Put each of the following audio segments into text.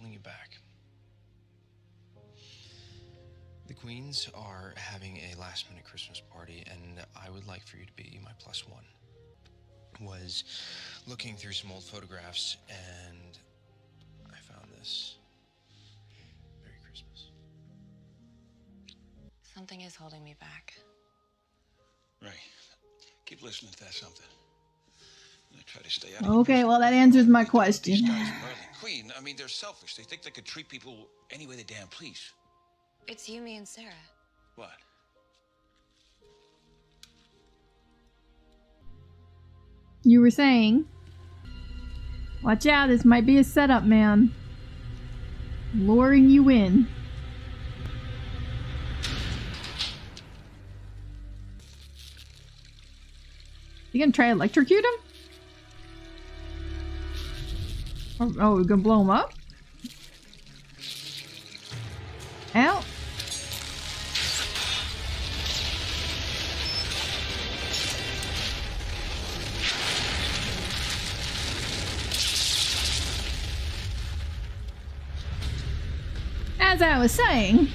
holding you back? The Queens are having a last-minute Christmas party, and I would like for you to be my +1. Was looking through some old photographs, and I found this. Merry Christmas. Something is holding me back. Right. Keep listening to that something. I try to stay out of Okay, well that answers my question. These guys, Merlin, Queen, I mean, they're selfish. They think they could treat people any way they damn please. It's you, me, and Sarah. What? You were saying, watch out, this might be a setup, man. Luring you in. You gonna try to electrocute him? Oh, we're gonna blow him up? Ow. As I was saying,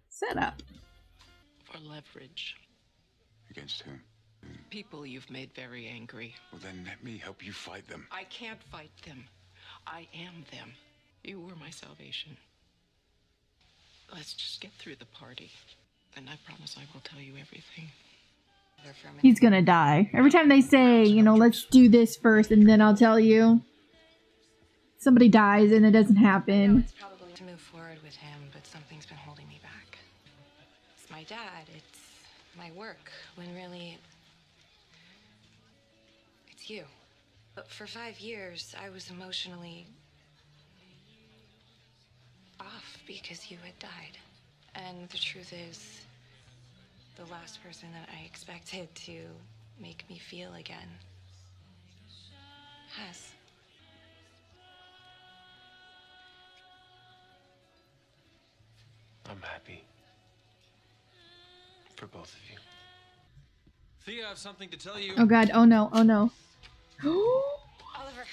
set up. For leverage. Against whom? People you've made very angry. Well, then let me help you fight them. I can't fight them. I am them. You were my salvation. Let's just get through the party. And I promise I will tell you everything. He's gonna die. Every time they say, you know, let's do this first and then I'll tell you, somebody dies and it doesn't happen. It's probably to move forward with him, but something's been holding me back. It's my dad, it's my work, when really, it's you. But for 5 years, I was emotionally off because you had died. And the truth is, the last person that I expected to make me feel again has. I'm happy. For both of you. Thea, I have something to tell you. Oh god, oh no, oh no. Oliver.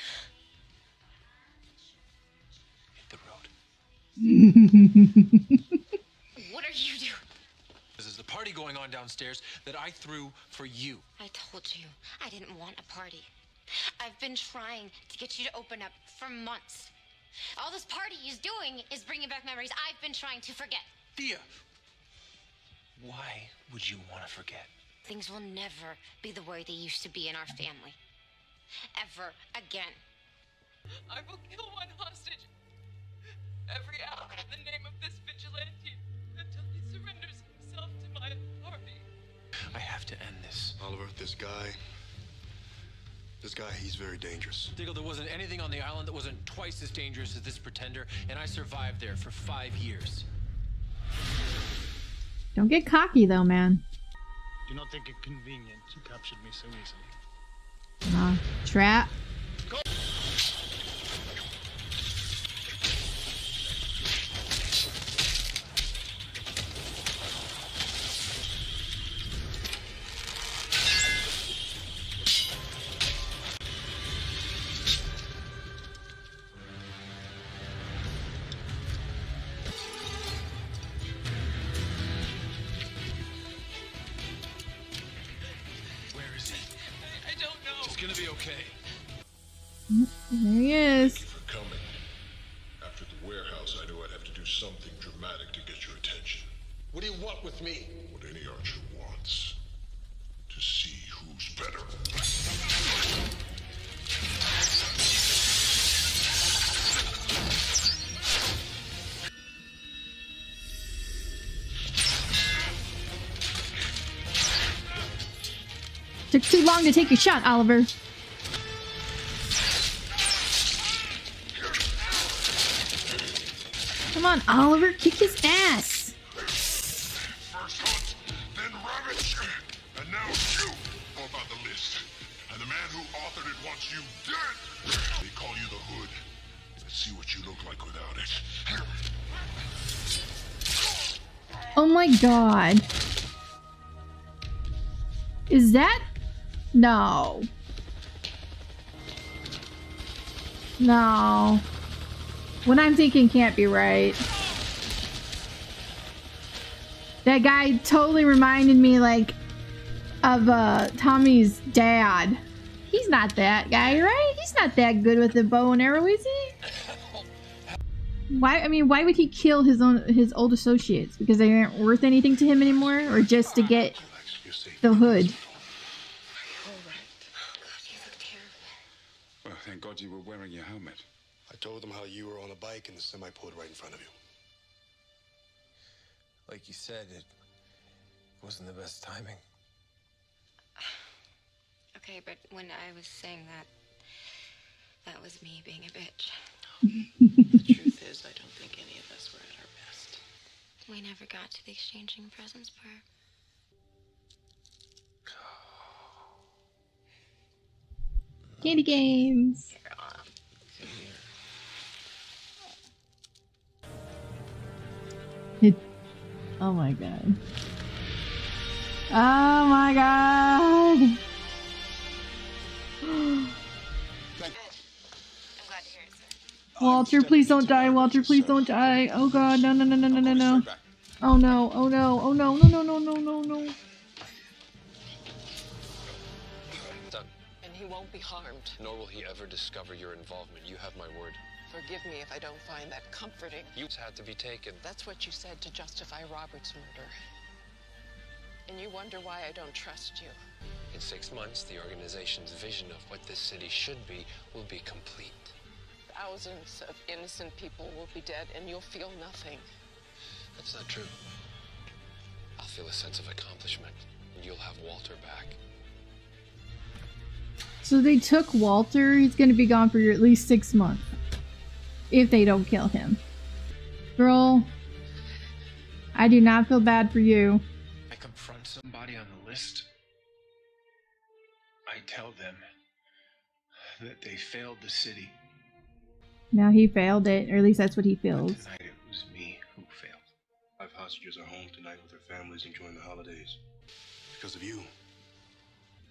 Hit the road. What are you doing? This is the party going on downstairs that I threw for you. I told you I didn't want a party. I've been trying to get you to open up for months. All this party is doing is bringing back memories I've been trying to forget. Thea! Why would you want to forget? Things will never be the way they used to be in our family. Ever again. I will kill one hostage every hour in the name of this vigilante until he surrenders himself to my authority. I have to end this. Oliver, this guy, he's very dangerous. Diggle, there wasn't anything on the island that wasn't twice as dangerous as this pretender, and I survived there for 5 years. Don't get cocky though, man. Do not think it convenient you captured me so easily. Trap. Gonna be okay. There he is. Thank you for coming. After the warehouse, I knew I'd have to do something dramatic to get your attention. What do you want with me? What any archer wants. To see who's better. Took too long to take your shot, Oliver. Come on, Oliver, kick his ass. First hunt, then ravage, and now you are about the list. And the man who authored it wants you dead. They call you the Hood. Let's see what you look like without it. Oh my god. Is that? No. No. What I'm thinking can't be right. That guy totally reminded me, like, of Tommy's dad. He's not that guy, right? He's not that good with the bow and arrow, is he? Why? I mean, why would he kill his old associates? Because they aren't worth anything to him anymore, or just to get the hood? Well, thank God you were wearing your helmet. I told them how you were on a bike and the semi pulled right in front of you. Like you said, it wasn't the best timing. Okay, but when I was saying that, that was me being a bitch. The truth is, I don't think any of us were at our best. We never got to the exchanging presents part. Candy games. Oh my god. Oh my god. Walter, please don't die. Walter, please don't die. Oh god, no, no, no, no, no, no, no. Oh no, oh no, oh no, no, no, no, no, no, no. Done. And he won't be harmed. Nor will he ever discover your involvement. You have my word. Forgive me if I don't find that comforting. You had to be taken. That's what you said to justify Robert's murder. And you wonder why I don't trust you. In 6 months, the organization's vision of what this city should be will be complete. Thousands of innocent people will be dead, and you'll feel nothing. That's not true. I'll feel a sense of accomplishment, and you'll have Walter back. So they took Walter. He's going to be gone for at least 6 months. If they don't kill him. Girl, I do not feel bad for you. I confront somebody on the list. I tell them that they failed the city. Now he failed it, or at least that's what he feels. Tonight it was me who failed. 5 hostages are home tonight with their families enjoying the holidays. Because of you.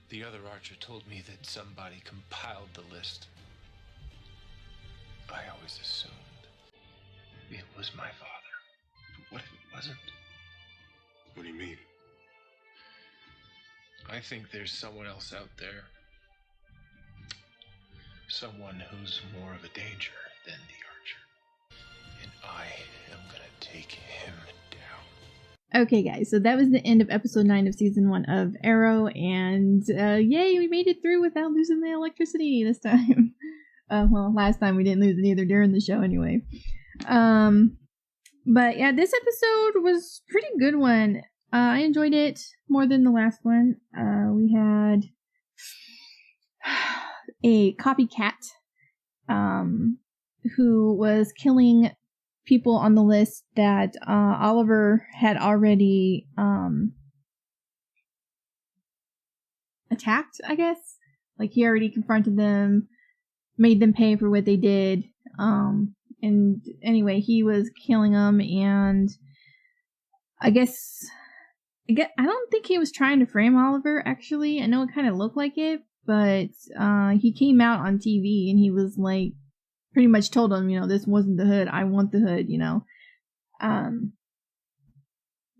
The other Archer told me that somebody compiled the list. I always assumed it was my father. But what if it wasn't? What do you mean? I think there's someone else out there. Someone who's more of a danger than the Archer. And I am gonna take him down. Okay, guys, so that was the end of episode 9 of season 1 of Arrow, and yay, we made it through without losing the electricity this time. Well, last time we didn't lose it either during the show anyway. But yeah, this episode was a pretty good one. I enjoyed it more than the last one. We had a copycat who was killing people on the list that Oliver had already attacked, I guess. Like, he already confronted them, made them pay for what they did. And anyway, he was killing them, and I don't think he was trying to frame Oliver, actually. I know it kind of looked like it, but he came out on TV and he was like, pretty much told him, this wasn't the hood, I want the hood,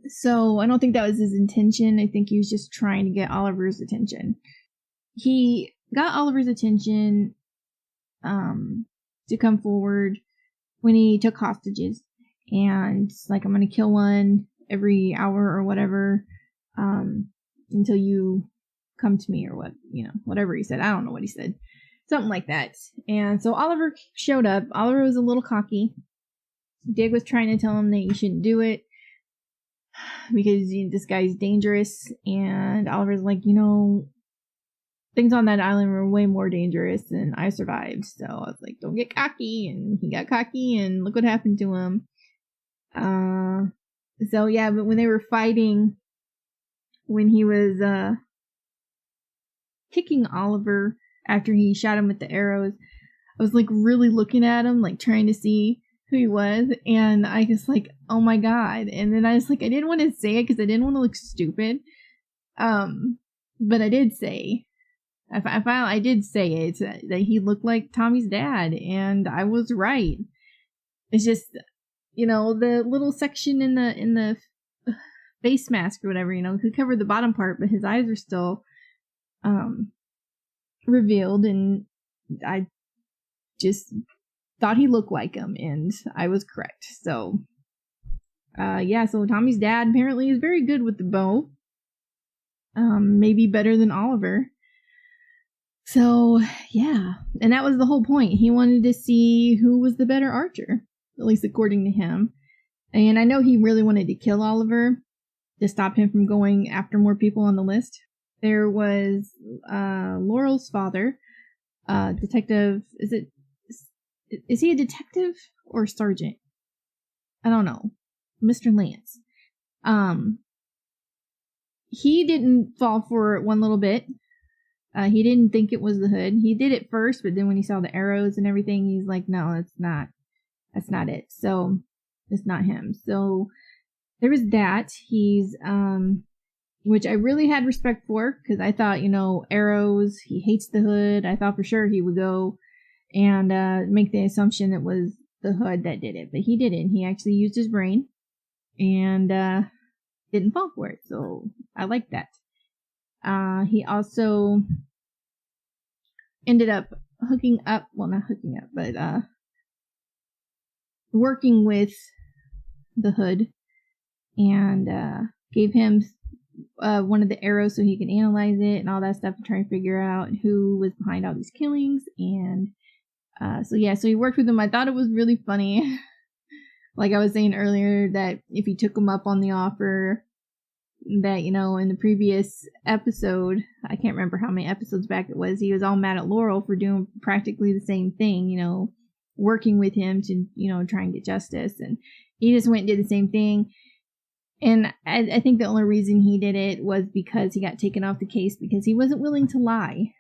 So I don't think that was his intention. I think he was just trying to get Oliver's attention. He got Oliver's attention to come forward when he took hostages, and like, I'm gonna kill one every hour or whatever, until you come to me, or whatever he said. I don't know what he said. Something like that. And so Oliver showed up. Oliver was a little cocky. Dig was trying to tell him that you shouldn't do it because this guy's dangerous. And Oliver's like, things on that island were way more dangerous, and I survived. So I was like, don't get cocky. And he got cocky, and look what happened to him. So yeah, but when they were fighting, when he was kicking Oliver after he shot him with the arrows, I was like really looking at him, like trying to see who he was, and I was like, oh my god. And then I was like, I didn't want to say it because I didn't want to look stupid, but I did say, I did say it, that he looked like Tommy's dad, and I was right. It's just, the little section in the face mask or whatever, could cover the bottom part, but his eyes are still revealed, and I just thought he looked like him, and I was correct. So, so Tommy's dad apparently is very good with the bow. Maybe better than Oliver. So, yeah. And that was the whole point. He wanted to see who was the better archer, at least according to him. And I know he really wanted to kill Oliver to stop him from going after more people on the list. There was Laurel's father, detective. Is he a detective or a sergeant? I don't know. Mr. Lance. He didn't fall for it one little bit. He didn't think it was the hood. He did it first, but then when he saw the arrows and everything, he's like, no, that's not it. So it's not him. So there was that. He's, which I really had respect for, because I thought, arrows, he hates the hood. I thought for sure he would go and make the assumption it was the hood that did it, but he didn't. He actually used his brain and didn't fall for it. So I like that. He also ended up working with the hood and gave him one of the arrows so he could analyze it and all that stuff to try and figure out who was behind all these killings. And so he worked with him. I thought it was really funny. Like I was saying earlier, that if he took him up on the offer, that, in the previous episode, I can't remember how many episodes back it was, he was all mad at Laurel for doing practically the same thing, working with him to, try and get justice. And he just went and did the same thing. And I think the only reason he did it was because he got taken off the case, because he wasn't willing to lie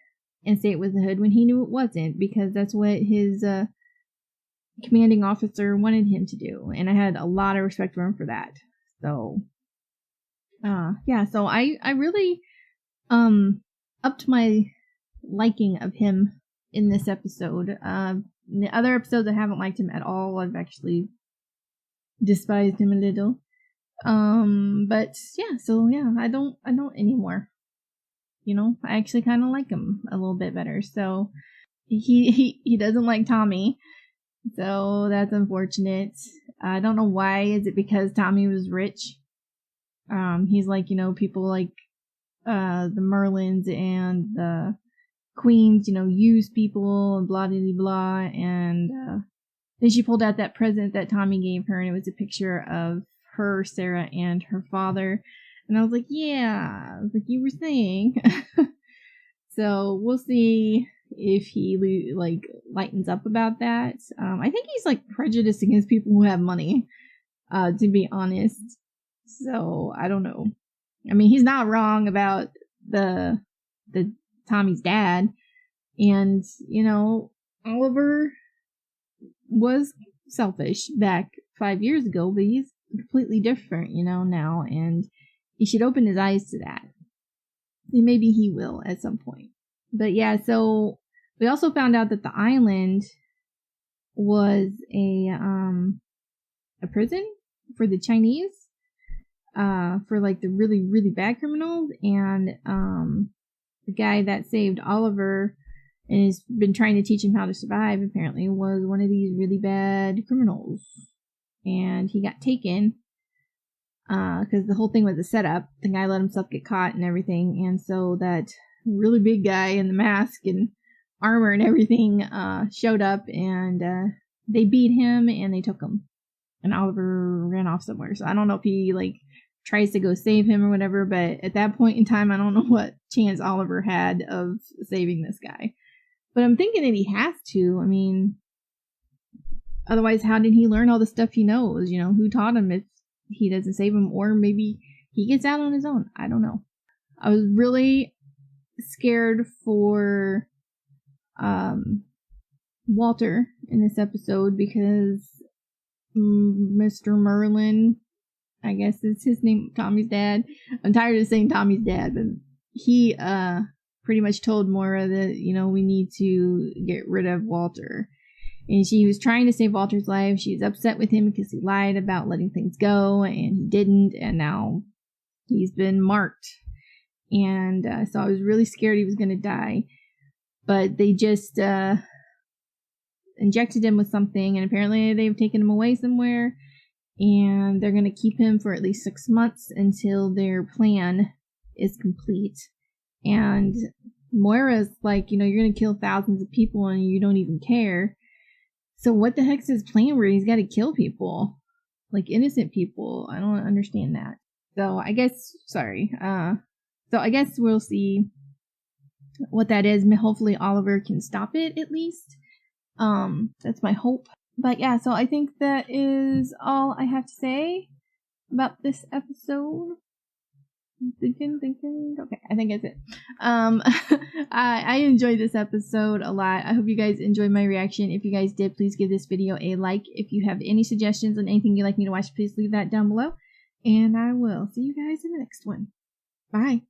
and say it was the hood when he knew it wasn't, because that's what his commanding officer wanted him to do. And I had a lot of respect for him for that. So so I really upped my liking of him in this episode. In the other episodes I haven't liked him at all. I've actually despised him a little. I don't anymore. I actually kind of like him a little bit better. So he doesn't like Tommy. So that's unfortunate. I don't know why. Is it because Tommy was rich? He's like, people like the Merlins and the Queens, use people and blah, blah, blah. And then she pulled out that present that Tommy gave her, and it was a picture of her, Sarah, and her father. And I was like, yeah, like you were saying. So we'll see if he lightens up about that. I think he's prejudiced against people who have money, to be honest. So I don't know. I mean, he's not wrong about the Tommy's dad, and Oliver was selfish back 5 years ago, but he's completely different, now, and he should open his eyes to that. And maybe he will at some point. But yeah, so we also found out that the island was a prison for the Chinese, for the really, really bad criminals, and the guy that saved Oliver and has been trying to teach him how to survive, apparently, was one of these really bad criminals. And he got taken, because the whole thing was a setup. The guy let himself get caught and everything, and so that really big guy in the mask and armor and everything showed up, and they beat him and they took him. And Oliver ran off somewhere. So I don't know if he tries to go save him or whatever, but at that point in time, I don't know what chance Oliver had of saving this guy. But I'm thinking that he has to. I mean, otherwise, how did he learn all the stuff he knows? Who taught him if he doesn't save him? Or maybe he gets out on his own. I don't know. I was really scared for Walter in this episode, because Mr. Merlin, I guess is his name, Tommy's dad. I'm tired of saying Tommy's dad, but he pretty much told Moira that, we need to get rid of Walter. And she was trying to save Walter's life. She's upset with him because he lied about letting things go, and he didn't, and now he's been marked. And so I was really scared he was going to die. But they just injected him with something, and apparently they've taken him away somewhere, and they're going to keep him for at least 6 months until their plan is complete. And Moira's like, you're going to kill thousands of people and you don't even care. So what the heck's his plan where he's got to kill people? Like innocent people? I don't understand that. So I guess, so I guess we'll see what that is. Hopefully Oliver can stop it at least. That's my hope. But yeah, so I think that is all I have to say about this episode. Thinking. Okay, I think that's it. I enjoyed this episode a lot. I hope you guys enjoyed my reaction. If you guys did, please give this video a like. If you have any suggestions on anything you'd like me to watch, please leave that down below. And I will see you guys in the next one. Bye.